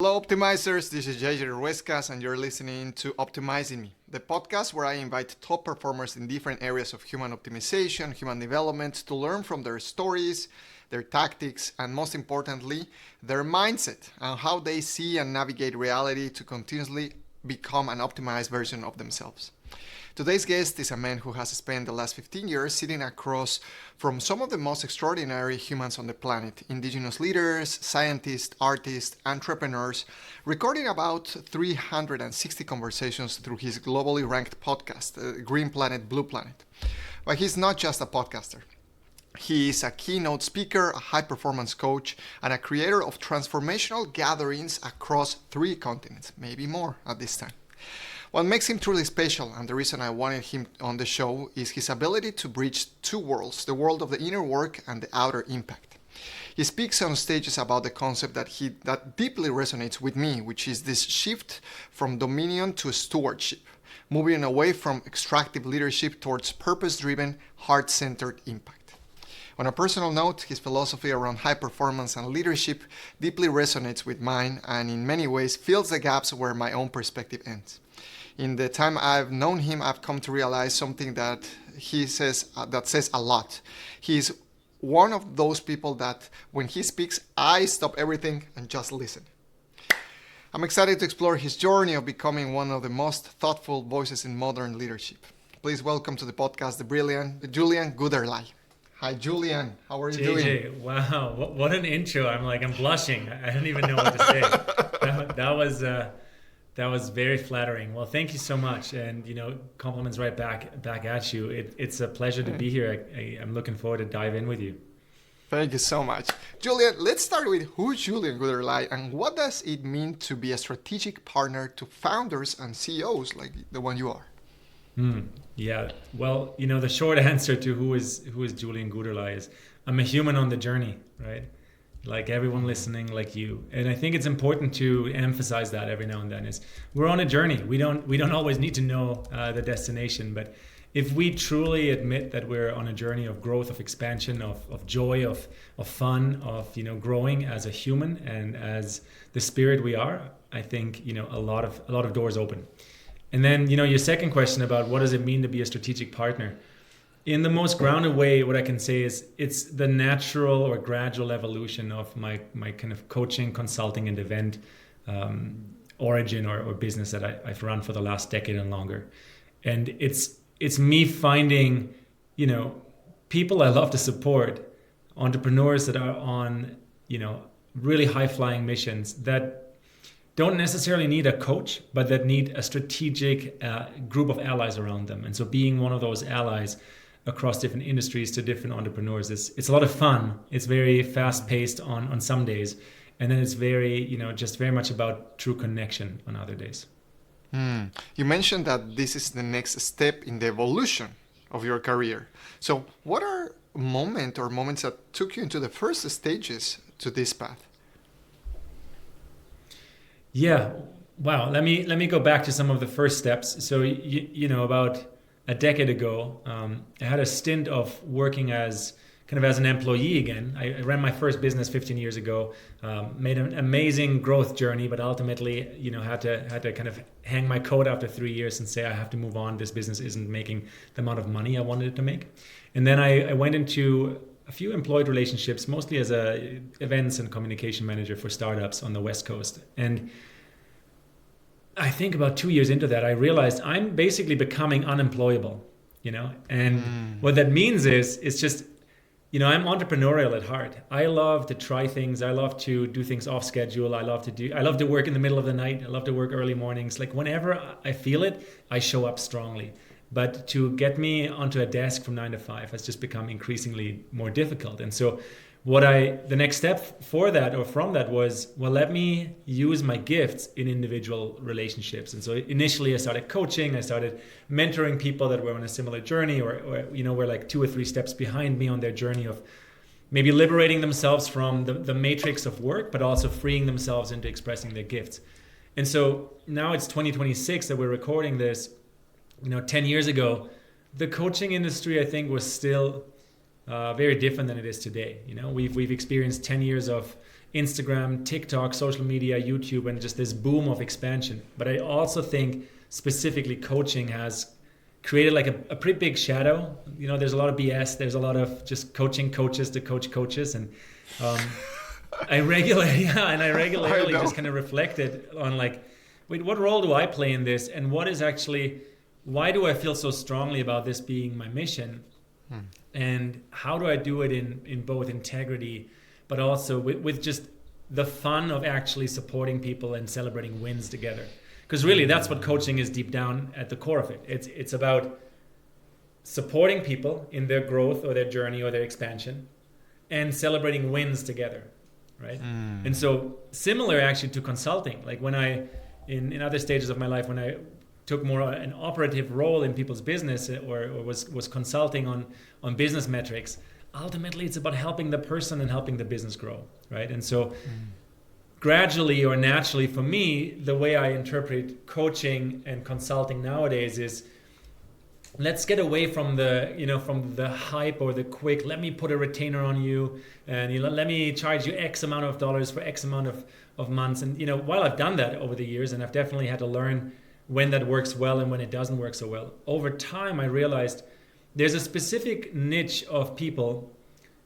Hello, optimizers. This is Ruescas, and you're listening to Optimizing Me, the podcast where I invite top performers in different areas of human optimization, human development, to learn from their stories, their tactics, and most importantly, their mindset and how they see and navigate reality to continuously become an optimized version of themselves. Today's guest is a man who has spent the last 15 years sitting across from some of the most extraordinary humans on the planet, indigenous leaders, scientists, artists, entrepreneurs, recording about 360 conversations through his globally ranked podcast, Green Planet, Blue Planet. But he's not just a podcaster. He is a keynote speaker, a high-performance coach, and a creator of transformational gatherings across 3 continents, maybe more at this time. What makes him truly special, and the reason I wanted him on the show, is his ability to bridge 2 worlds, the world of the inner work and the outer impact. He speaks on stages about the concept that deeply resonates with me, which is this shift from dominion to stewardship, moving away from extractive leadership towards purpose-driven, heart-centered impact. On a personal note, his philosophy around high performance and leadership deeply resonates with mine and in many ways fills the gaps where my own perspective ends. In the time I've known him, I've come to realize something that he says that says a lot. He's one of those people that when he speaks, I stop everything and just listen. I'm excited to explore his journey of becoming one of the most thoughtful voices in modern leadership. Please welcome to the podcast the brilliant Julian Guderley. Hi, Julian. How are you doing? JJ, wow, what an intro. I'm blushing. I don't even know what to say. That was very flattering. Well, thank you so much. And, compliments right back at you. It's a pleasure to be here. I'm looking forward to dive in with you. Thank you so much. Julian, let's start with who's Julian Guderley and what does it mean to be a strategic partner to founders and CEOs like the one you are? Yeah. Well, the short answer to who is Julian Guderley is I'm a human on the journey, right? Like everyone listening, like you. And I think it's important to emphasize that every now and then is we're on a journey. We don't always need to know the destination, but if we truly admit that we're on a journey of growth, of expansion, of joy, of fun, of growing as a human and as the spirit we are, I think a lot of doors open. And then your second question about what does it mean to be a strategic partner? In the most grounded way, what I can say is it's the natural or gradual evolution of my kind of coaching, consulting, and event origin or business that I've run for the last decade and longer. And it's me finding, people I love to support, entrepreneurs that are on, really high-flying missions that don't necessarily need a coach, but that need a strategic group of allies around them. And so being one of those allies across different industries to different entrepreneurs, it's a lot of fun. It's very fast-paced on some days. And then it's very, just very much about true connection on other days. You mentioned that this is the next step in the evolution of your career. So what are moments that took you into the first stages to this path? Yeah. Wow. Let me go back to some of the first steps. So, about a decade ago, I had a stint of working as an employee again. I ran my first business 15 years ago, made an amazing growth journey, but ultimately, had to kind of hang my coat after 3 years and say, I have to move on. This business isn't making the amount of money I wanted it to make. And then I went into a few employed relationships, mostly as a events and communication manager for startups on the West Coast. And I think about 2 years into that, I realized I'm basically becoming unemployable, and what that means is it's just, I'm entrepreneurial at heart. I love to try things. I love to do things off schedule. I love to work in the middle of the night. I love to work early mornings. Like whenever I feel it, I show up strongly. But to get me onto a desk from 9 to 5 has just become increasingly more difficult. And so the next step for that or from that was, well, let me use my gifts in individual relationships. And so initially I started coaching, I started mentoring people that were on a similar journey or were like 2 or 3 steps behind me on their journey of maybe liberating themselves from the matrix of work, but also freeing themselves into expressing their gifts. And so now it's 2026 that we're recording this. 10 years ago, the coaching industry, I think, was still very different than it is today. We've experienced 10 years of Instagram, TikTok, social media, YouTube, and just this boom of expansion. But I also think specifically coaching has created like a pretty big shadow. You know, there's a lot of BS. There's a lot of just coaching coaches to coach coaches. And I regularly just kind of reflected on like, wait, what role do I play in this? And what is actually, why do I feel so strongly about this being my mission? And how do I do it in both integrity, but also with just the fun of actually supporting people and celebrating wins together? Because really that's what coaching is deep down at the core of it. It's about supporting people in their growth or their journey or their expansion and celebrating wins together, right? And so similar actually to consulting, like when I, in other stages of my life, when I took more an operative role in people's business or was consulting on business metrics, ultimately it's about helping the person and helping the business grow, right? And so gradually or naturally for me, the way I interpret coaching and consulting nowadays is, let's get away from the hype or the quick, let me put a retainer on you and let me charge you X amount of dollars for X amount of months. And while I've done that over the years, and I've definitely had to learn when that works well and when it doesn't work so well, over time I realized there's a specific niche of people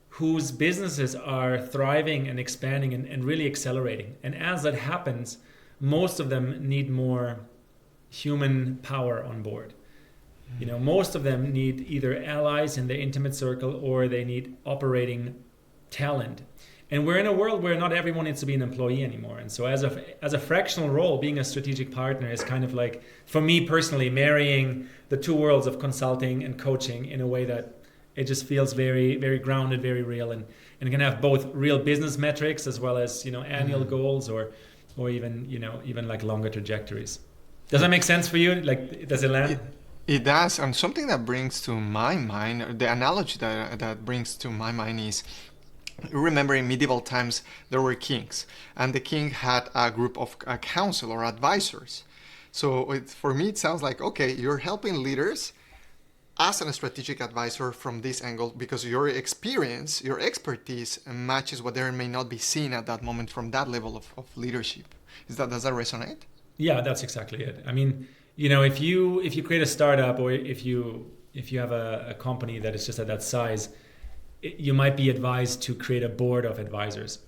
whose businesses are thriving and expanding and really accelerating. And as that happens, most of them need more human power on board. Most of them need either allies in their intimate circle or they need operating talent. And we're in a world where not everyone needs to be an employee anymore. And so as a fractional role, being a strategic partner is kind of like, for me personally, marrying the two worlds of consulting and coaching in a way that it just feels very, very grounded, very real, and can have both real business metrics as well as annual goals or even like longer trajectories. Does that make sense for you? Like, does it land? It does. And something that brings to my mind, the analogy that brings to my mind is, you remember in medieval times there were kings, and the king had a group of council or advisors. So for me it sounds like, okay, you're helping leaders as a strategic advisor from this angle because your experience, your expertise matches what they may not be seen at that moment from that level of leadership. Does that resonate? Yeah, that's exactly it. I mean, if you create a startup or if you have a company that is just at that size, you might be advised to create a board of advisors,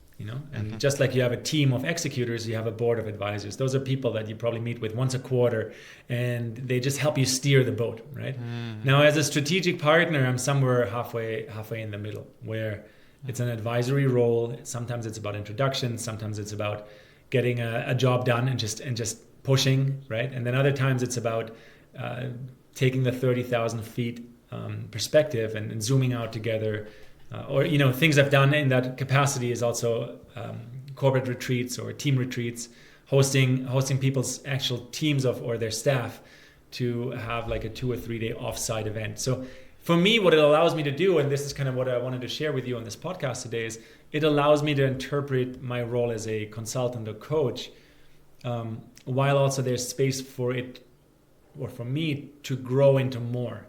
and just like you have a team of executors, you have a board of advisors. Those are people that you probably meet with once a quarter and they just help you steer the boat, right? Now, as a strategic partner, I'm somewhere halfway in the middle where it's an advisory role. Sometimes it's about introduction. Sometimes it's about getting a job done and just pushing, right? And then other times it's about taking the 30,000 feet perspective and zooming out together. Or things I've done in that capacity is also corporate retreats or team retreats, hosting people's actual teams or their staff to have like a 2 or 3 day offsite event. So for me, what it allows me to do, and this is kind of what I wanted to share with you on this podcast today, is it allows me to interpret my role as a consultant or coach, while also there's space for it or for me to grow into more.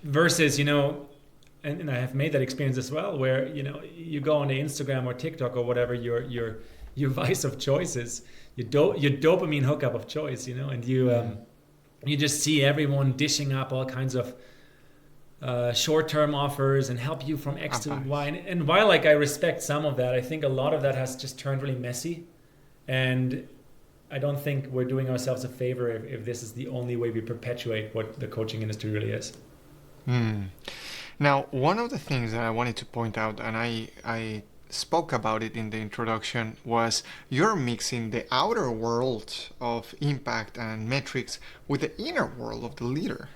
Versus, and I have made that experience as well, where you go on to Instagram or TikTok or whatever your vice of choice is, your dopamine hookup of choice, and you just see everyone dishing up all kinds of short-term offers and help you from X to Y. And while I respect some of that, I think a lot of that has just turned really messy, and I don't think we're doing ourselves a favor if this is the only way we perpetuate what the coaching industry really is. Now, one of the things that I wanted to point out, and I spoke about it in the introduction, was you're mixing the outer world of impact and metrics with the inner world of the leader.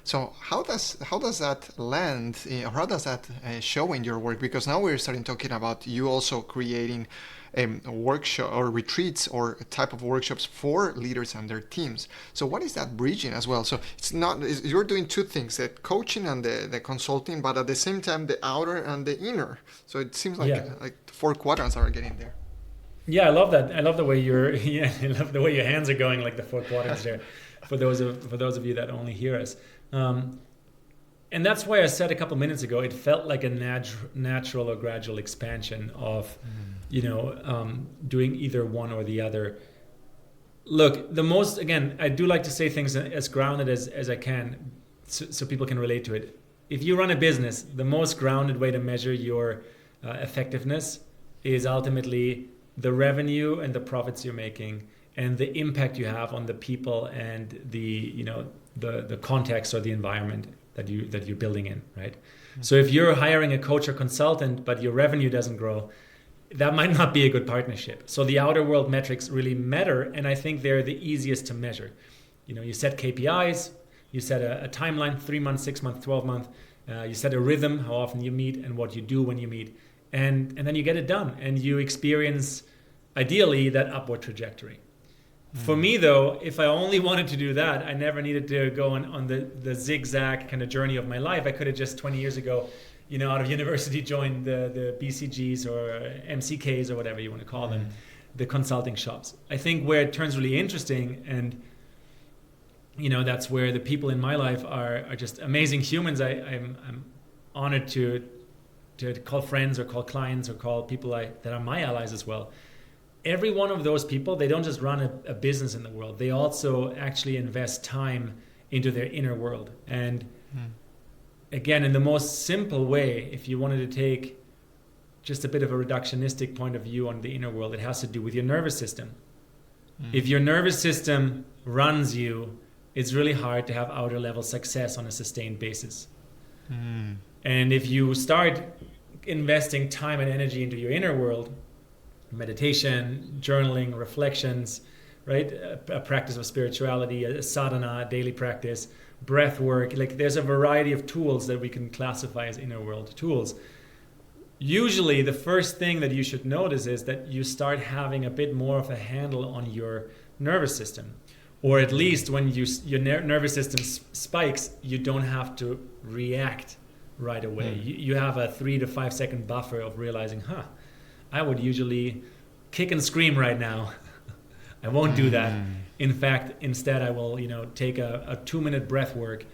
So how does that land, or how does that show in your work? Because now we're starting talking about you also creating a workshop or retreats or a type of workshops for leaders and their teams. So what is that bridging as well? So you're doing two things, the coaching and the consulting, but at the same time the outer and the inner. So it seems like 4 quadrants are getting there. Yeah, I love that. I love the way I love the way your hands are going, like the 4 quadrants there. For those of you that only hear us. And that's why I said a couple minutes ago, it felt like a natural or gradual expansion of, doing either one or the other. Look, again, I do like to say things as grounded as I can so people can relate to it. If you run a business, the most grounded way to measure your effectiveness is ultimately the revenue and the profits you're making and the impact you have on the people and the context or the environment that you're building in, right? Mm-hmm. So if you're hiring a coach or consultant, but your revenue doesn't grow, that might not be a good partnership. So the outer world metrics really matter, and I think they're the easiest to measure. You set KPIs, you set a timeline, 3 months, 6 months, 12 months. You set a rhythm, how often you meet and what you do when you meet. And then you get it done, and you experience, ideally, that upward trajectory. For me, though, if I only wanted to do that, I never needed to go on the zigzag kind of journey of my life. I could have just 20 years ago, out of university, joined the BCGs or MCKs or whatever you want to call them, the consulting shops. I think where it turns really interesting, and that's where the people in my life are just amazing humans. I'm honored to call friends or call clients or call people that are my allies as well. Every one of those people, they don't just run a business in the world. They also actually invest time into their inner world. And again, in the most simple way, if you wanted to take just a bit of a reductionistic point of view on the inner world, it has to do with your nervous system. If your nervous system runs you, it's really hard to have outer level success on a sustained basis. And if you start investing time and energy into your inner world, meditation, journaling, reflections, right? A practice of spirituality, a sadhana, a daily practice, breath work. Like there's a variety of tools that we can classify as inner world tools. Usually the first thing that you should notice is that you start having a bit more of a handle on your nervous system. Or at least when your nervous system spikes, you don't have to react right away. You have a 3 to 5 second buffer of realizing, I would usually kick and scream right now. I won't do that. In fact, instead I will, take a 2-minute breath work,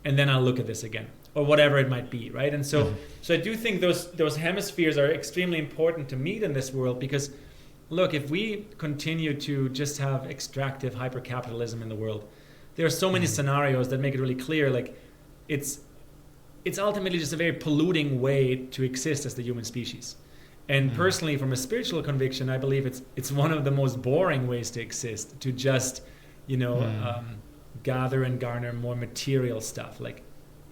and then I'll look at this again, or whatever it might be, right? And so I do think those hemispheres are extremely important to meet in this world, because look, if we continue to just have extractive hyper-capitalism in the world, there are so many scenarios that make it really clear, like it's ultimately just a very polluting way to exist as the human species. And personally, from a spiritual conviction, I believe it's one of the most boring ways to exist, to just, gather and garner more material stuff. Like,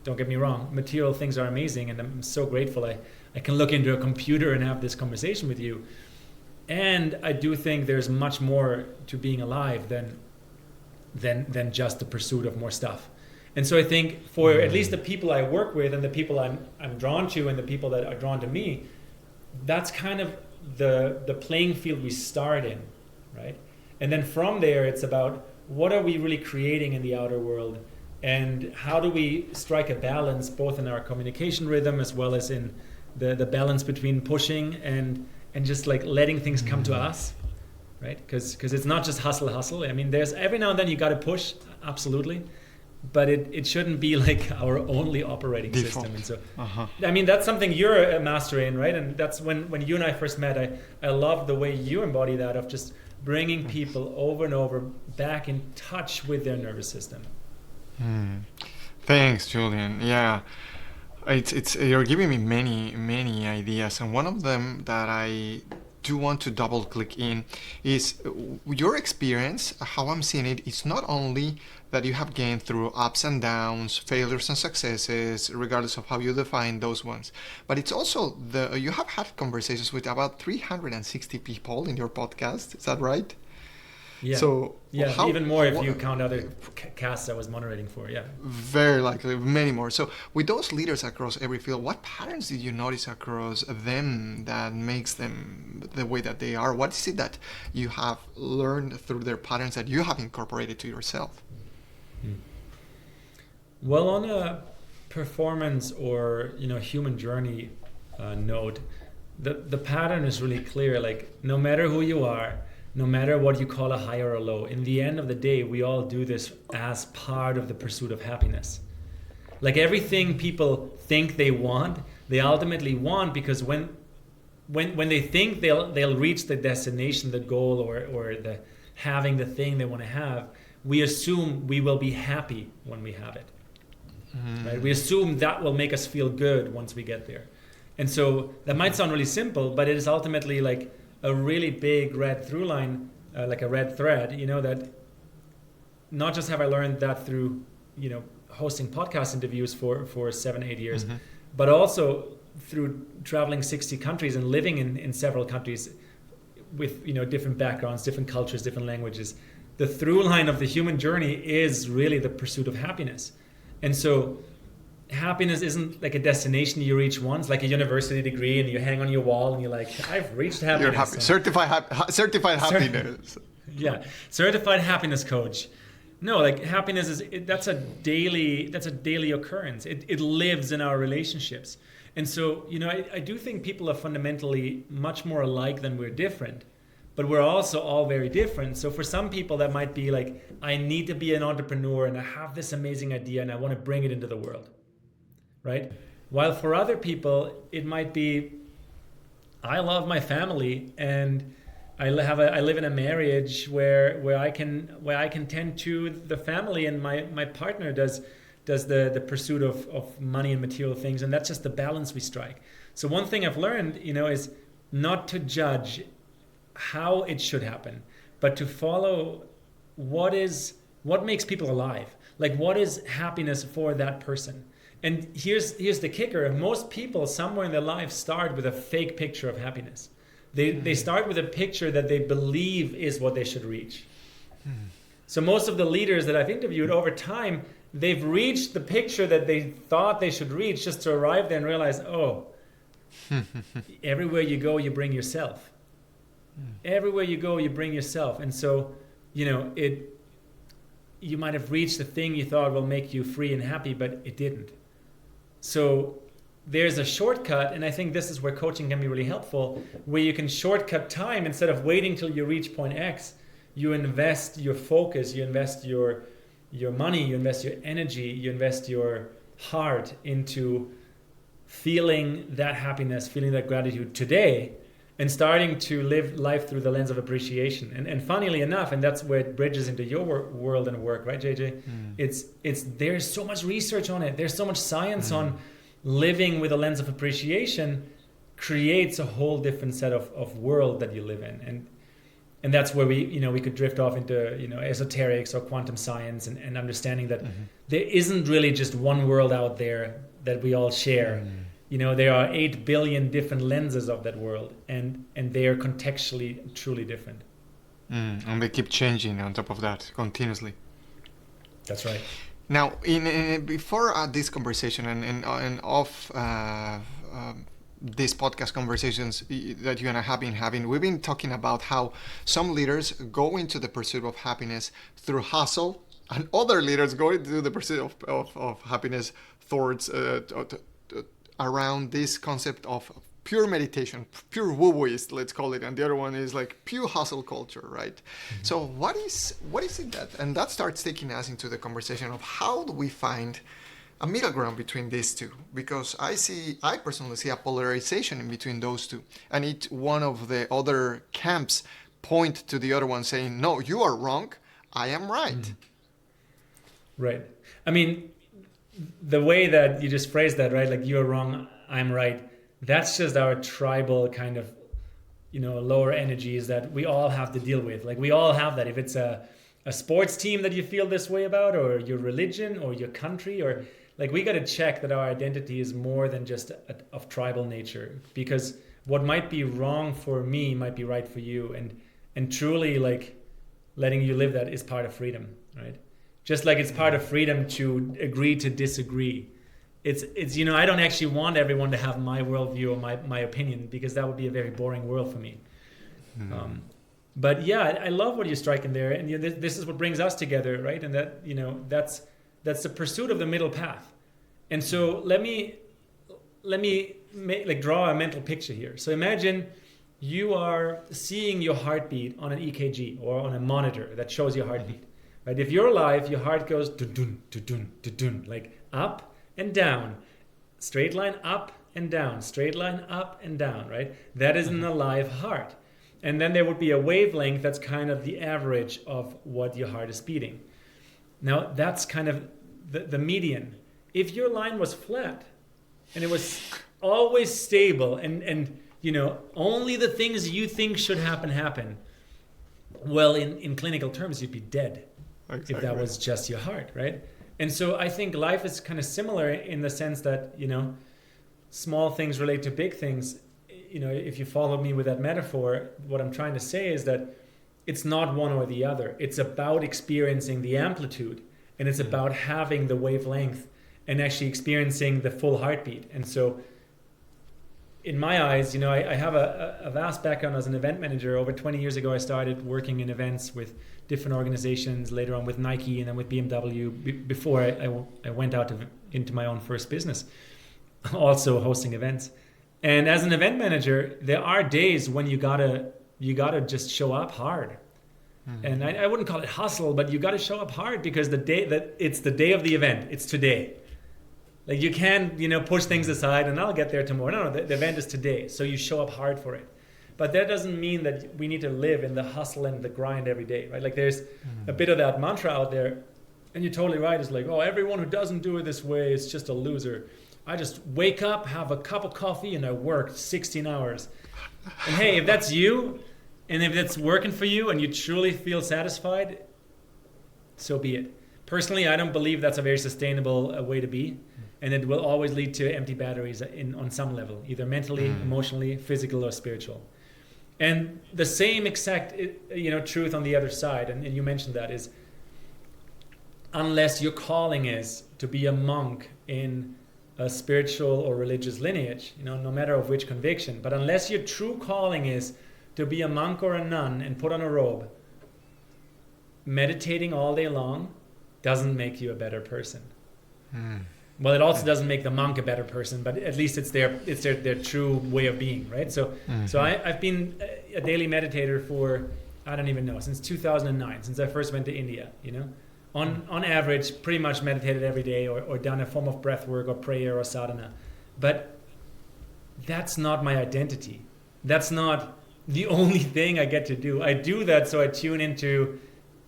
don't get me wrong, material things are amazing, and I'm so grateful I can look into a computer and have this conversation with you. And I do think there's much more to being alive than just the pursuit of more stuff. And so I think for at least the people I work with and the people I'm drawn to and the people that are drawn to me, that's kind of the playing field we start in, right? And then from there, it's about what are we really creating in the outer world, and how do we strike a balance both in our communication rhythm as well as in the balance between pushing and just like letting things come to us, right? Because it's not just hustle. I mean, there's every now and then you got to push, absolutely. But it shouldn't be like our only operating system. And so, I mean, that's something you're a master in, right? And that's when you and I first met, I love the way you embody that of just bringing people over and over back in touch with their nervous system. Thanks, Julian. Yeah, it's you're giving me many ideas, and one of them that I do want to double click in is your experience. How I'm seeing it, it's not only that you have gained through ups and downs, failures and successes, regardless of how you define those ones, but it's also you have had conversations with about 360 people in your podcast. Is that right? Yeah. So yeah, even more if you count other casts I was moderating for. Yeah. Very likely, many more. So with those leaders across every field, what patterns did you notice across them that makes them the way that they are? What is it that you have learned through their patterns that you have incorporated to yourself? Well, on a performance or human journey note, the pattern is really clear. Like, no matter who you are, no matter what you call a high or a low, in the end of the day, we all do this as part of the pursuit of happiness. Like everything people think they want, they ultimately want, because when they think they'll reach the destination, the goal, or the having the thing they want to have, we assume we will be happy when we have it. Right? We assume that will make us feel good once we get there. And so that might sound really simple, but it is ultimately like a really big red through line, like a red thread, that not just have I learned that through, hosting podcast interviews for 7-8 years, but also through traveling 60 countries and living in several countries with, different backgrounds, different cultures, different languages. The through line of the human journey is really the pursuit of happiness. And so happiness isn't like a destination you reach once, like a university degree, and you hang on your wall and you're like, I've reached happiness. You're happy. Certified happiness. Yeah, certified happiness coach. No, like happiness that's a daily occurrence. It lives in our relationships. And so, I do think people are fundamentally much more alike than we're different. But we're also all very different. So for some people that might be like, I need to be an entrepreneur and I have this amazing idea and I want to bring it into the world, right? While for other people, it might be, I love my family and I live in a marriage where I can tend to the family, and my partner does the pursuit of money and material things, and that's just the balance we strike. So one thing I've learned, is not to judge how it should happen, but to follow what makes people alive. Like, what is happiness for that person? And here's the kicker. Most people somewhere in their life start with a fake picture of happiness. They start with a picture that they believe is what they should reach. So most of the leaders that I've interviewed over time, they've reached the picture that they thought they should reach, just to arrive there and realize, everywhere you go, you bring yourself. Everywhere you go, you bring yourself. And so, you might have reached the thing you thought will make you free and happy, but it didn't. So there's a shortcut, and I think this is where coaching can be really helpful, where you can shortcut time. Instead of waiting till you reach point X, you invest your focus, you invest your money, you invest your energy, you invest your heart into feeling that happiness, feeling that gratitude today, and starting to live life through the lens of appreciation. And funnily enough, and that's where it bridges into your world and work, right, JJ? There's so much research on it. There's so much science on living with a lens of appreciation creates a whole different set of world that you live in. And that's where we could drift off into, esoterics or quantum science and understanding that there isn't really just one world out there that we all share. There are 8 billion different lenses of that world, and they are contextually truly different. And they keep changing on top of that continuously. That's right. Now, before this conversation and off these podcast conversations that you and I have been having, we've been talking about how some leaders go into the pursuit of happiness through hustle, and other leaders go into the pursuit of happiness towards around this concept of pure meditation, pure woo-wooist, let's call it, and the other one is like pure hustle culture, right? So what is it that, and that starts taking us into the conversation of how do we find a middle ground between these two? Because I personally see a polarization in between those two, and each one of the other camps point to the other one saying, no, you are wrong, I am right. Right. I mean, the way that you just phrased that, right? Like, you're wrong, I'm right. That's just our tribal kind of, lower energies that we all have to deal with. Like, we all have that. If it's a sports team that you feel this way about, or your religion, or your country, or like, we got to check that our identity is more than just of tribal nature, because what might be wrong for me might be right for you. And truly, like, letting you live that is part of freedom, right? Just like it's part of freedom to agree to disagree. It's I don't actually want everyone to have my worldview or my opinion, because that would be a very boring world for me. But yeah, I love what you're striking there, and this is what brings us together, right? And that that's the pursuit of the middle path. And so let me draw a mental picture here. So imagine you are seeing your heartbeat on an EKG or on a monitor that shows your heartbeat. Right? If you're alive, your heart goes dun-dun, dun-dun, dun-dun, like up and down, straight line up and down, straight line up and down, right? That is an alive heart. And then there would be a wavelength that's kind of the average of what your heart is beating. Now, that's kind of the median. If your line was flat and it was always stable and only the things you think should happen, well, in clinical terms, you'd be dead. Exactly. If that was just your heart, right? And so I think life is kind of similar in the sense that, small things relate to big things. If you follow me with that metaphor, what I'm trying to say is that it's not one or the other. It's about experiencing the amplitude, and it's about having the wavelength and actually experiencing the full heartbeat. And so in my eyes, I have a vast background as an event manager. Over 20 years ago, I started working in events with different organizations, later on with Nike and then with BMW, before I went out into my own first business, also hosting events. And as an event manager, there are days when you gotta just show up hard. Mm-hmm. And I wouldn't call it hustle, but you gotta show up hard because it's the day of the event. It's today. Like you can't, push things aside and I'll get there tomorrow. No, the event is today. So you show up hard for it. But that doesn't mean that we need to live in the hustle and the grind every day, right? Like there's a bit of that mantra out there, and you're totally right. It's like, oh, everyone who doesn't do it this way is just a loser. I just wake up, have a cup of coffee, and I work 16 hours. And hey, if that's you, and if that's working for you, and you truly feel satisfied, so be it. Personally, I don't believe that's a very sustainable way to be. And it will always lead to empty batteries on some level, either mentally, emotionally, physical, or spiritual. And the same exact, truth on the other side, and you mentioned that, is unless your calling is to be a monk in a spiritual or religious lineage, no matter of which conviction, but unless your true calling is to be a monk or a nun and put on a robe, meditating all day long doesn't make you a better person. Well, it also doesn't make the monk a better person, but at least it's their true way of being, right? So I've been a daily meditator for, I don't even know, since 2009, since I first went to India, On average, pretty much meditated every day or done a form of breath work or prayer or sadhana. But that's not my identity. That's not the only thing I get to do. I do that so I tune into,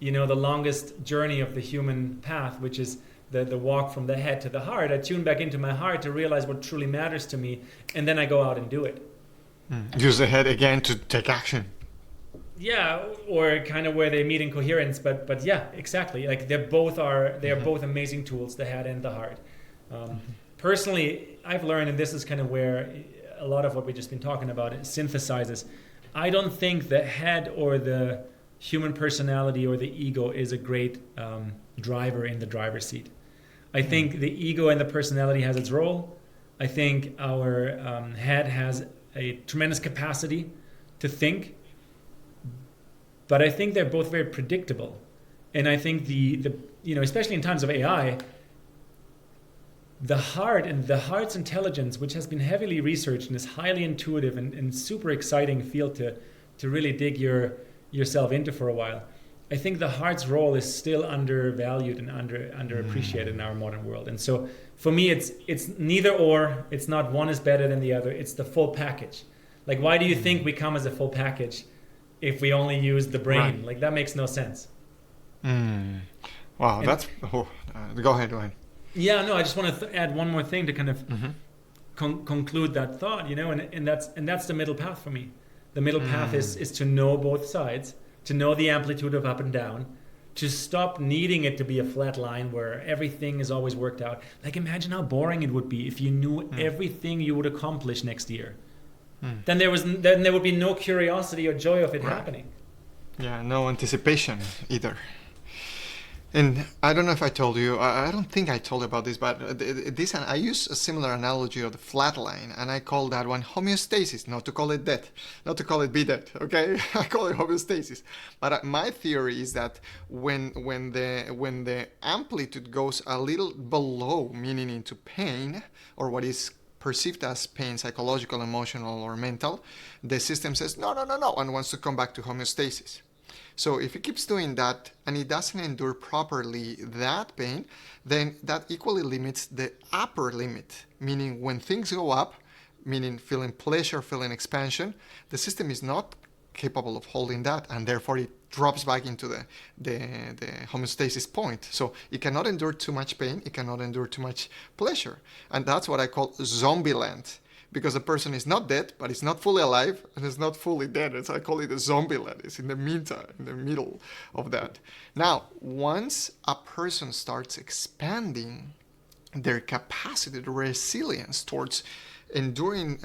the longest journey of the human path, which is the walk from the head to the heart. I tune back into my heart to realize what truly matters to me, and then I go out and do it. Use the head again to take action. Yeah, or kind of where they meet in coherence, but yeah, exactly. Like they are both amazing tools, the head and the heart. Personally, I've learned, and this is kind of where a lot of what we've just been talking about synthesizes. I don't think the head or the human personality or the ego is a great driver in the driver's seat. I think the ego and the personality has its role. I think our head has a tremendous capacity to think. But I think they're both very predictable. And I think the especially in times of AI, the heart and the heart's intelligence, which has been heavily researched and is highly intuitive and super exciting field to really dig yourself into for a while. I think the heart's role is still undervalued and underappreciated in our modern world. And so for me, it's neither or. It's not one is better than the other. It's the full package. Like, why do you think we come as a full package if we only use the brain? Right. Like, that makes no sense. Wow, go ahead. Yeah, no, I just want to add one more thing to kind of conclude that thought, and that's the middle path for me. The middle path is to know both sides, to know the amplitude of up and down, to stop needing it to be a flat line where everything is always worked out. Like, imagine how boring it would be if you knew everything you would accomplish next year. Then there would be no curiosity or joy of it happening. Yeah, no anticipation either. And I don't know if I told you, I don't think I told you about this, but I use a similar analogy of the flat line, and I call that one homeostasis, not to call it death, not to call it be dead, okay? I call it homeostasis. But my theory is that when the amplitude goes a little below, meaning into pain, or what is perceived as pain, psychological, emotional, or mental, the system says, no, and wants to come back to homeostasis. So if he keeps doing that and he doesn't endure properly that pain, then that equally limits the upper limit, meaning when things go up, meaning feeling pleasure, feeling expansion, the system is not capable of holding that, and therefore it drops back into the homeostasis point. So it cannot endure too much pain, it cannot endure too much pleasure. And that's what I call zombie land. Because the person is not dead, but it's not fully alive, and it's not fully dead. I call it a zombie land. It's in the meantime, in the middle of that. Now, once a person starts expanding their capacity, the resilience towards enduring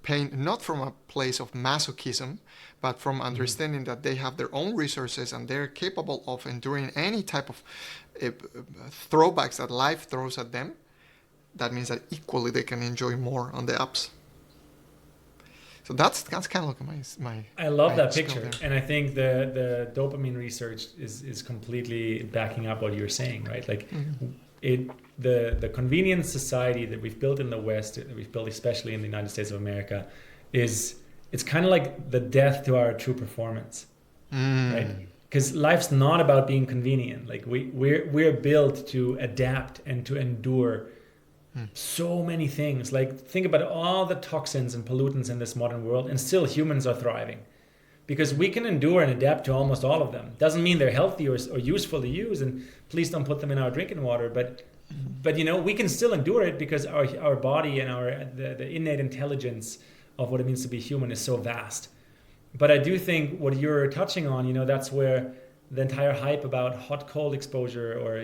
pain, not from a place of masochism, but from understanding that they have their own resources and they're capable of enduring any type of throwbacks that life throws at them, that means that equally they can enjoy more on the ups. So that's kind of like my I love that skill picture, there. and I think the dopamine research is completely backing up what you're saying, right? Like the convenience society that we've built in the West, that we've built especially in the United States of America, it's kind of like the death to our true performance, right? Because life's not about being convenient. Like we're built to adapt and to endure so many things. Like think about all the toxins and pollutants in this modern world, and still humans are thriving because we can endure and adapt to almost all of them. Doesn't mean they're healthy or useful to use, and please don't put them in our drinking water, but we can still endure it because our body and the innate intelligence of what it means to be human is so vast. But I do think what you're touching on, that's where the entire hype about hot cold exposure or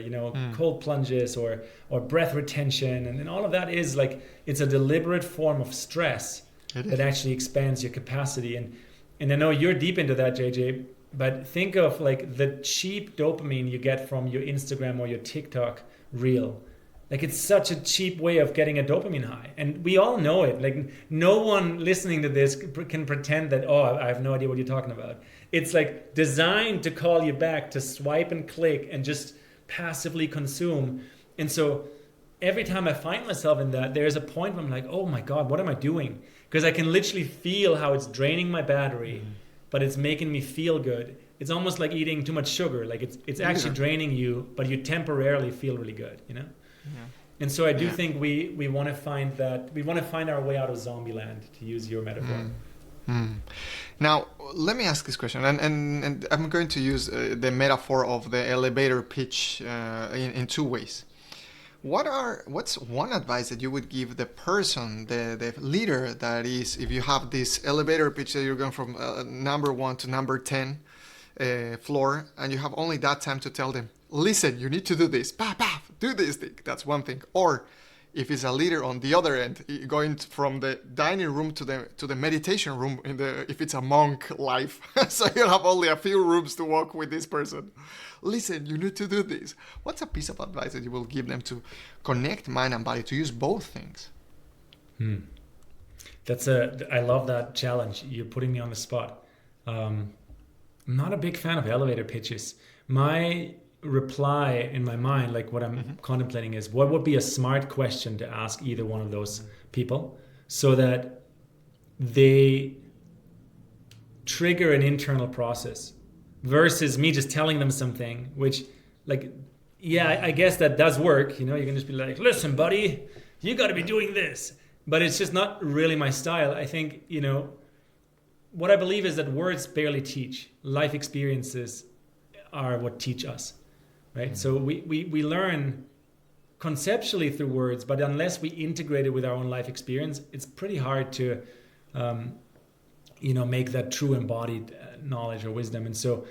cold plunges or breath retention and all of that is like, it's a deliberate form of stress that actually expands your capacity. And I know you're deep into that, JJ, but think of like the cheap dopamine you get from your Instagram or your TikTok reel. Like it's such a cheap way of getting a dopamine high, and we all know it. Like no one listening to this can pretend that, I have no idea what you're talking about. It's like designed to call you back to swipe and click and just passively consume. And so every time I find myself in that, there's a point where I'm like, oh my God, what am I doing? Because I can literally feel how it's draining my battery, but it's making me feel good. It's almost like eating too much sugar. Like it's actually draining you, but you temporarily feel really good, Yeah. And so I do think we want to find that, we want to find our way out of zombie land, to use your metaphor. Now, let me ask this question, and I'm going to use the metaphor of the elevator pitch in two ways. What's one advice that you would give the person, the leader that is, if you have this elevator pitch that you're going from number 1 to number 10 floor, and you have only that time to tell them, listen, you need to do this, do this thing. That's one thing. Or if it's a leader on the other end, going from the dining room to the meditation room, if it's a monk life, so you have only a few rooms to walk with this person. Listen, you need to do this. What's a piece of advice that you will give them to connect mind and body, to use both things? I love that challenge. You're putting me on the spot. I'm not a big fan of elevator pitches. My reply in my mind, like what I'm contemplating, is what would be a smart question to ask either one of those people so that they trigger an internal process versus me just telling them something, which I guess that does work. You can just be like, listen, buddy, you got to be doing this. But it's just not really my style. I think, what I believe is that words barely teach. Life experiences are what teach us. Right? So we learn conceptually through words, but unless we integrate it with our own life experience, it's pretty hard to, make that true embodied knowledge or wisdom. And so,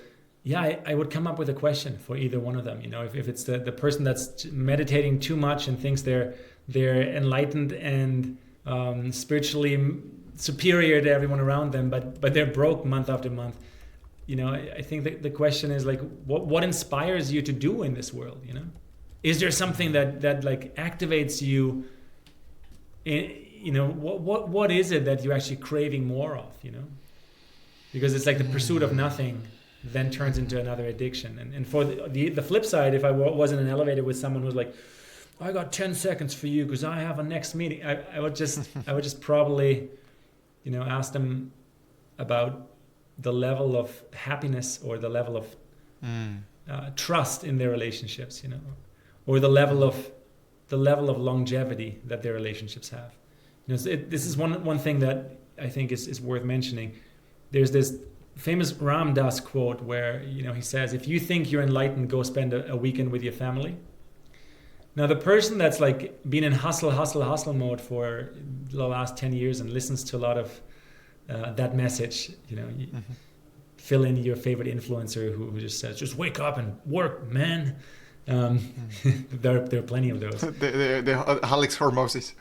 I would come up with a question for either one of them. If it's the person that's meditating too much and thinks they're enlightened and spiritually superior to everyone around them, but they're broke month after month. I think that the question is like, what inspires you to do in this world? Is there something that like activates you? What is it that you're actually craving more of? Because it's like the pursuit of nothing then turns into another addiction. And for the flip side, if I was in an elevator with someone who's like, I got 10 seconds for you because I have a next meeting, I would just probably, ask them about the level of happiness or the level of trust in their relationships, or the level of longevity that their relationships have. So this is one thing that I think is worth mentioning. There's this famous Ram Dass quote where he says, "If you think you're enlightened, go spend a weekend with your family." Now, the person that's like been in hustle mode for the last 10 years and listens to a lot of that message, fill in your favorite influencer who just says, "Just wake up and work, man." There are plenty of those. The Alex Hormosis.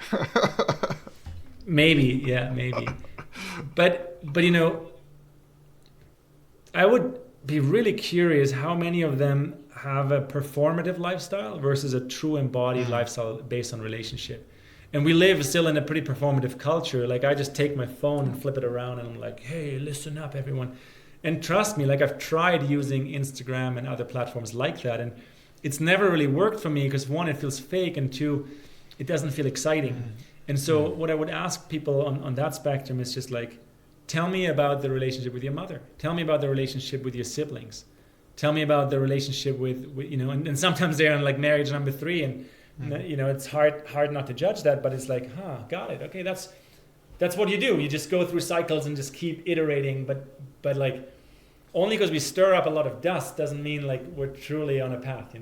Maybe. But I would be really curious how many of them have a performative lifestyle versus a true embodied lifestyle based on relationship. And we live still in a pretty performative culture. Like, I just take my phone and flip it around and I'm like, "Hey, listen up, everyone." And trust me, like, I've tried using Instagram and other platforms like that, and it's never really worked for me because, one, it feels fake, and two, it doesn't feel exciting. And so what I would ask people on that spectrum is just like, tell me about the relationship with your mother. Tell me about the relationship with your siblings. Tell me about the relationship with and sometimes they're on like marriage number 3, and it's hard not to judge that, but it's like, got it. Okay, that's what you do. You just go through cycles and just keep iterating, but like, only because we stir up a lot of dust doesn't mean like we're truly on a path,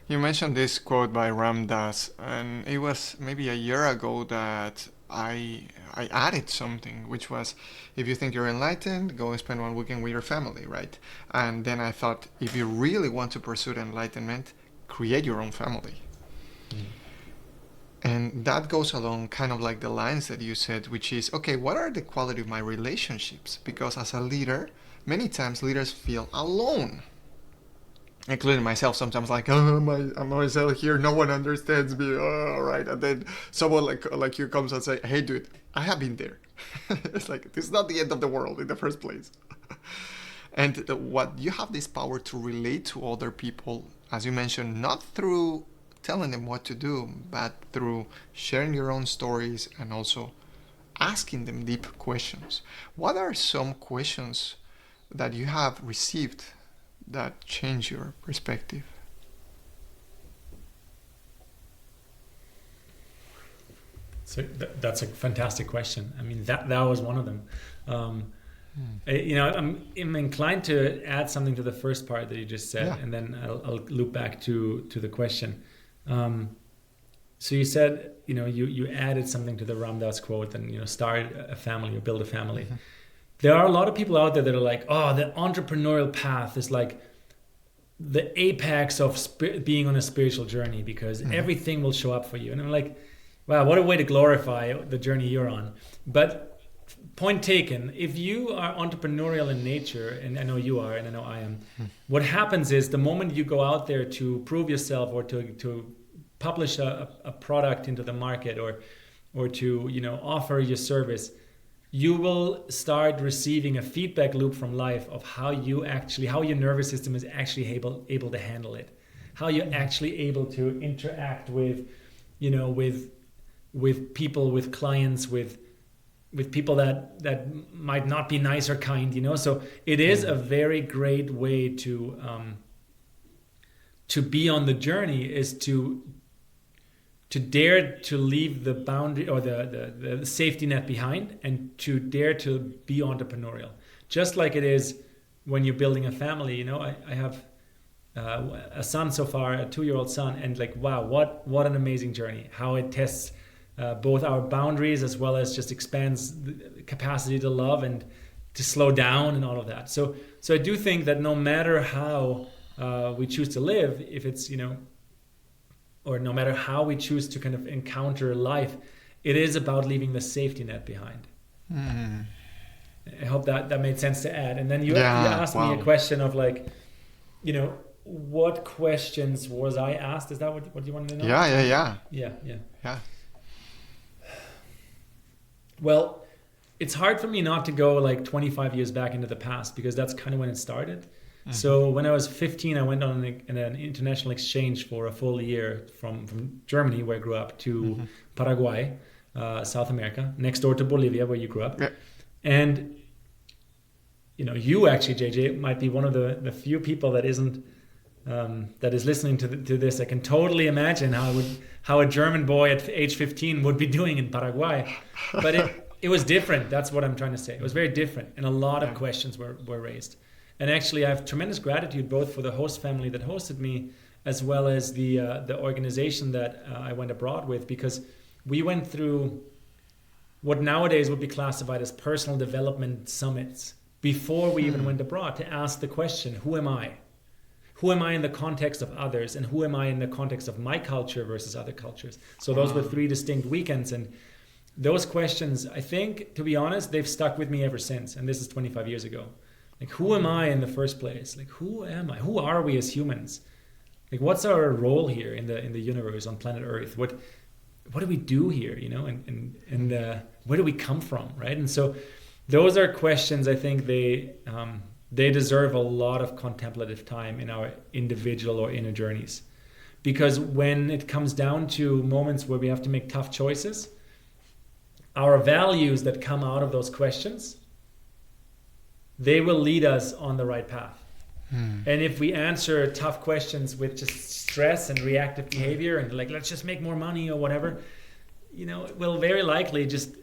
You mentioned this quote by Ram Dass, and it was maybe a year ago that I added something, which was, if you think you're enlightened, go and spend one weekend with your family, right? And then I thought, if you really want to pursue enlightenment, create your own family. And that goes along kind of like the lines that you said, which is, okay, what are the quality of my relationships? Because as a leader, many times leaders feel alone, including myself. Sometimes like, I'm myself here, no one understands me. Oh, right. And then someone like you comes and say, "Hey, dude, I have been there." It's like, this is not the end of the world in the first place. And what you have this power to relate to other people, as you mentioned, not through telling them what to do, but through sharing your own stories and also asking them deep questions. What are some questions that you have received that change your perspective? So that's a fantastic question. I mean, that was one of them. I'm inclined to add something to the first part that you just said, and then I'll loop back to the question. So you said, you added something to the Ram Dass quote, and start a family or build a family. There are a lot of people out there that are like, "Oh, the entrepreneurial path is like the apex of being on a spiritual journey because everything will show up for you." And I'm like, wow, what a way to glorify the journey you're on. But point taken, if you are entrepreneurial in nature, and I know you are, and I know I am, what happens is the moment you go out there to prove yourself or to publish a product into the market or to offer your service, you will start receiving a feedback loop from life of how your nervous system is actually able to handle it, how you're actually able to interact with people, with clients, with people that might not be nice or kind, So it is a very great way to be on the journey, is to dare to leave the boundary or the safety net behind and to dare to be entrepreneurial. Just like it is when you're building a family. I have a son so far, a 2-year-old son, and like, wow, what an amazing journey. How it tests both our boundaries as well as just expands the capacity to love and to slow down and all of that. So I do think that no matter how we choose to live, if it's, or no matter how we choose to kind of encounter life, it is about leaving the safety net behind. I hope that made sense to add. And then you asked me a question of like, what questions was I asked? Is that what you wanted to know? Yeah. Well, it's hard for me not to go like 25 years back into the past, because that's kind of when it started. So when I was 15, I went on an international exchange for a full year from Germany, where I grew up, to Paraguay, South America, next door to Bolivia, where you grew up. Yeah. And you actually, JJ, might be one of the few people that isn't that is listening to this. I can totally imagine how a German boy at age 15 would be doing in Paraguay, but it was different. That's what I'm trying to say. It was very different, and a lot of questions were raised. And actually, I have tremendous gratitude both for the host family that hosted me, as well as the organization that I went abroad with, because we went through what nowadays would be classified as personal development summits before we even went abroad, to ask the question, who am I? Who am I in the context of others, and who am I in the context of my culture versus other cultures? So those were 3 distinct weekends, and those questions, I think, to be honest, they've stuck with me ever since. And this is 25 years ago. Like, who am I in the first place? Like, who am I? Who are we as humans? Like, what's our role here in the universe, on planet Earth? What do we do here? And where do we come from, right? And so those are questions, I think they deserve a lot of contemplative time in our individual or inner journeys. Because when it comes down to moments where we have to make tough choices, our values that come out of those questions, they will lead us on the right path. And if we answer tough questions with just stress and reactive behavior and like, let's just make more money or whatever, we'll very likely just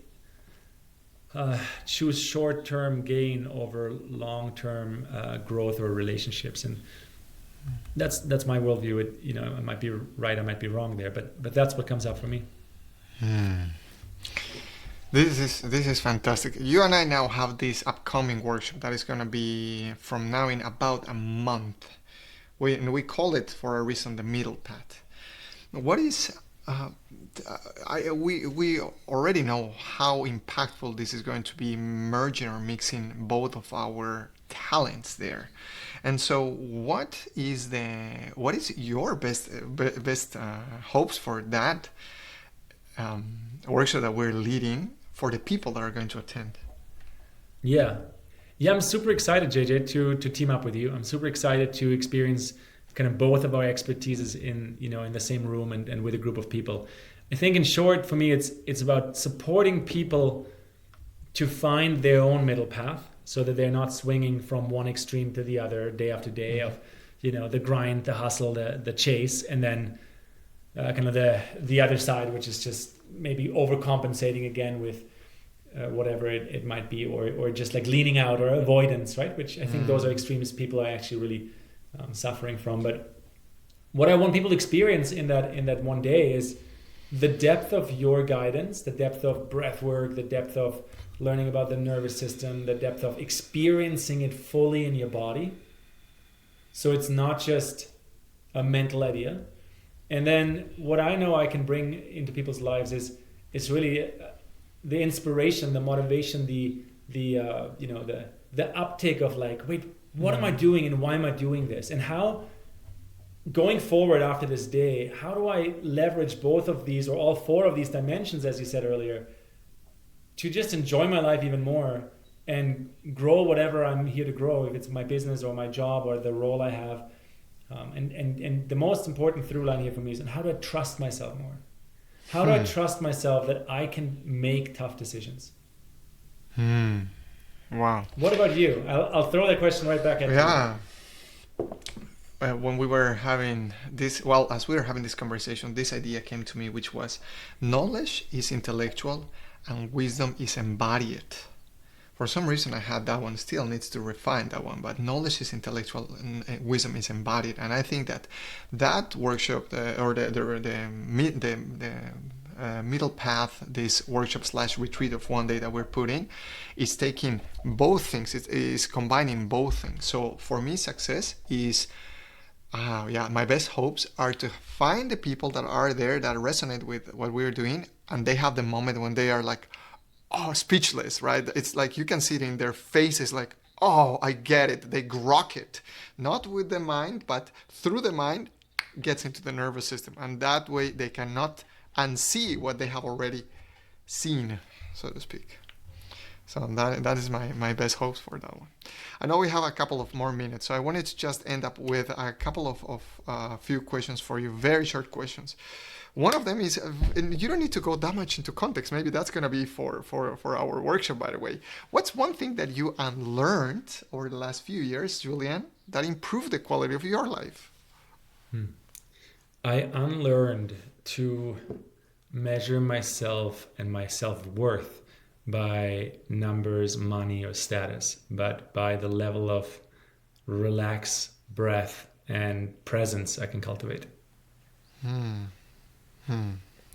choose short-term gain over long-term growth or relationships. And that's my worldview. I might be right, I might be wrong there, but that's what comes out for me. This is fantastic. You and I now have this upcoming workshop that is going to be from now in about a month. We call it, for a reason, the middle path. What is we already know how impactful this is going to be, merging or mixing both of our talents there. And so what is your best hopes for that workshop that we're leading for the people that are going to attend? Yeah, I'm super excited, JJ, to team up with you. I'm super excited to experience kind of both of our expertises in the same room and with a group of people. I think, in short, for me, it's about supporting people to find their own middle path, so that they're not swinging from one extreme to the other day after day of the grind, the hustle, the chase, and then kind of the other side, which is just maybe overcompensating again with whatever it might be, or just like leaning out or avoidance, right? Which I think those are extremes people are actually really suffering from. But what I want people to experience in that one day is the depth of your guidance, the depth of breath work, the depth of learning about the nervous system, the depth of experiencing it fully in your body. So it's not just a mental idea. And then what I know I can bring into people's lives is really the inspiration, the motivation, the uptake of like, wait, what am I doing and why am I doing this? And how, going forward after this day, how do I leverage both of these, or all 4 of these dimensions, as you said earlier, to just enjoy my life even more and grow whatever I'm here to grow, if it's my business or my job or the role I have. And the most important through line here for me is, and how do I trust myself more? How do I trust myself that I can make tough decisions? Wow. What about you? I'll throw that question right back at you. Yeah. When we were having this, as we were having this conversation, this idea came to me, which was, knowledge is intellectual and wisdom is embodied. For some reason, I had that one, still needs to refine that one, but knowledge is intellectual and wisdom is embodied. And I think that workshop, or the middle path, this workshop / retreat of one day that we're putting, is taking both things. It is combining both things. So for me, success is, my best hopes are to find the people that are there that resonate with what we're doing, and they have the moment when they are like, speechless, right? It's like you can see it in their faces, like, I get it. They grok it, not with the mind, but through the mind, gets into the nervous system, and that way they cannot unsee what they have already seen, so to speak. So that is my best hopes for that one. I know we have a couple of more minutes, so I wanted to just end up with a couple of few questions for you, very short questions. One of them is, and you don't need to go that much into context. Maybe that's going to be for our workshop, by the way. What's one thing that you unlearned over the last few years, Julian, that improved the quality of your life? I unlearned to measure myself and my self-worth by numbers, money, or status, but by the level of relax, breath, and presence I can cultivate.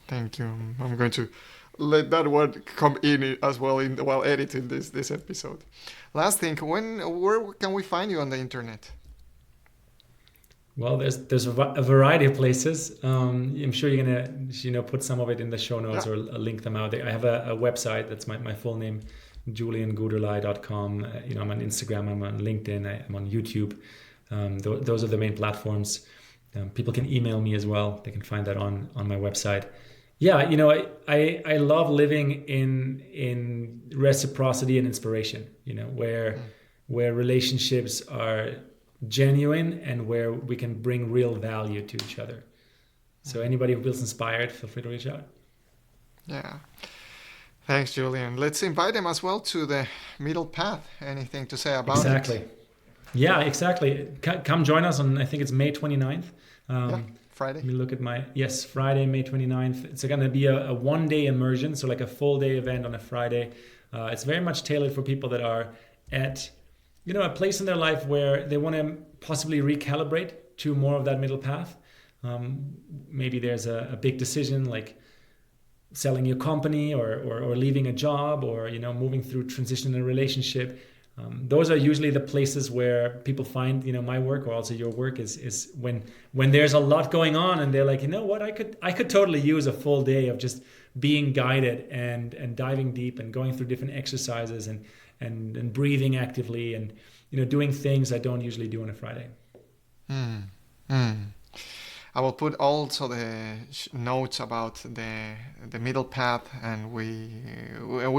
Thank you. I'm going to let that word come in as well while editing this episode. Last thing, where can we find you on the internet? Well, there's a variety of places. I'm sure you're gonna put some of it in the show notes or link them out. I have a website that's my full name, julianguderley.com. I'm on Instagram, I'm on LinkedIn, I'm on YouTube. Those are the main platforms. People can email me as well. They can find that on my website. Yeah, I love living in reciprocity and inspiration. Where relationships are genuine and where we can bring real value to each other. So anybody who feels inspired, feel free to reach out. Yeah. Thanks, Julian. Let's invite them as well to the middle path. Anything to say about it? Yeah, exactly. Come join us on, I think it's May 29th. Friday. Let me look at Friday, May 29th. It's going to be a one-day immersion, so like a full-day event on a Friday. It's very much tailored for people that are at a place in their life where they want to possibly recalibrate to more of that middle path. Maybe there's a big decision like selling your company or leaving a job or moving through transition in a relationship. Those are usually the places where people find my work or also your work is when there's a lot going on and they're like, what, I could totally use a full day of just being guided and diving deep and going through different exercises and breathing actively and doing things I don't usually do on a Friday. I will put also the notes about the middle path, and we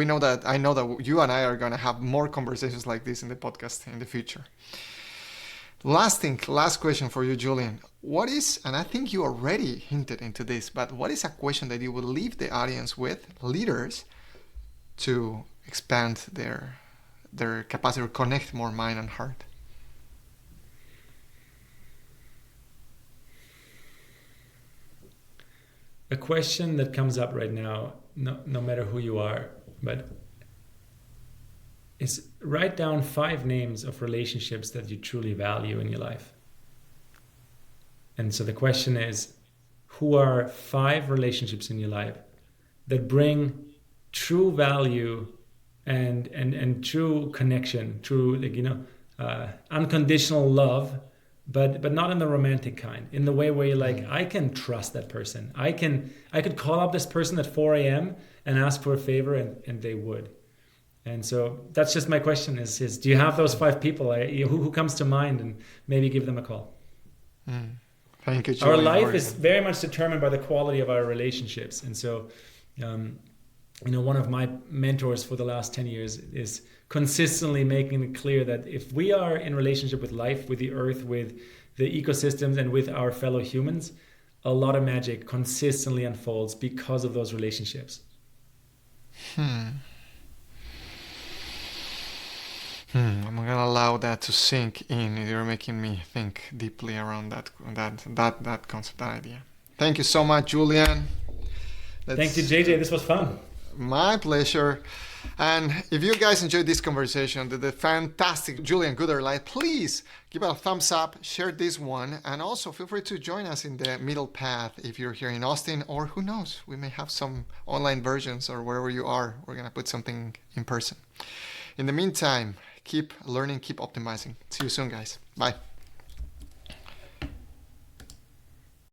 know that I know that you and I are going to have more conversations like this in the podcast in the future. Last question for you, Julian. What is, and I think you already hinted into this, but what is a question that you would leave the audience with, leaders, to expand their capacity to connect more mind and heart? A question that comes up right now, no matter who you are, but is write down 5 names of relationships that you truly value in your life. And so the question is, who are 5 relationships in your life that bring true value and true connection, true unconditional love, but not in the romantic kind, in the way where you're like, I can trust that person. I could call up this person at 4 a.m. and ask for a favor and they would. And so that's just my question is do you have those 5 people who comes to mind, and maybe give them a call? Thank you, Julian. Our life is very much determined by the quality of our relationships. And so, one of my mentors for the last 10 years is consistently making it clear that if we are in relationship with life, with the earth, with the ecosystems, and with our fellow humans, a lot of magic consistently unfolds because of those relationships. I'm going to allow that to sink in. You're making me think deeply around that concept, that idea. Thank you so much, Julian. Thank you, JJ. This was fun. My pleasure. And if you guys enjoyed this conversation, the fantastic Julian Guderley, please give it a thumbs up, share this one, and also feel free to join us in the middle path if you're here in Austin, or who knows, we may have some online versions, or wherever you are, we're going to put something in person. In the meantime, keep learning, keep optimizing. See you soon, guys. Bye.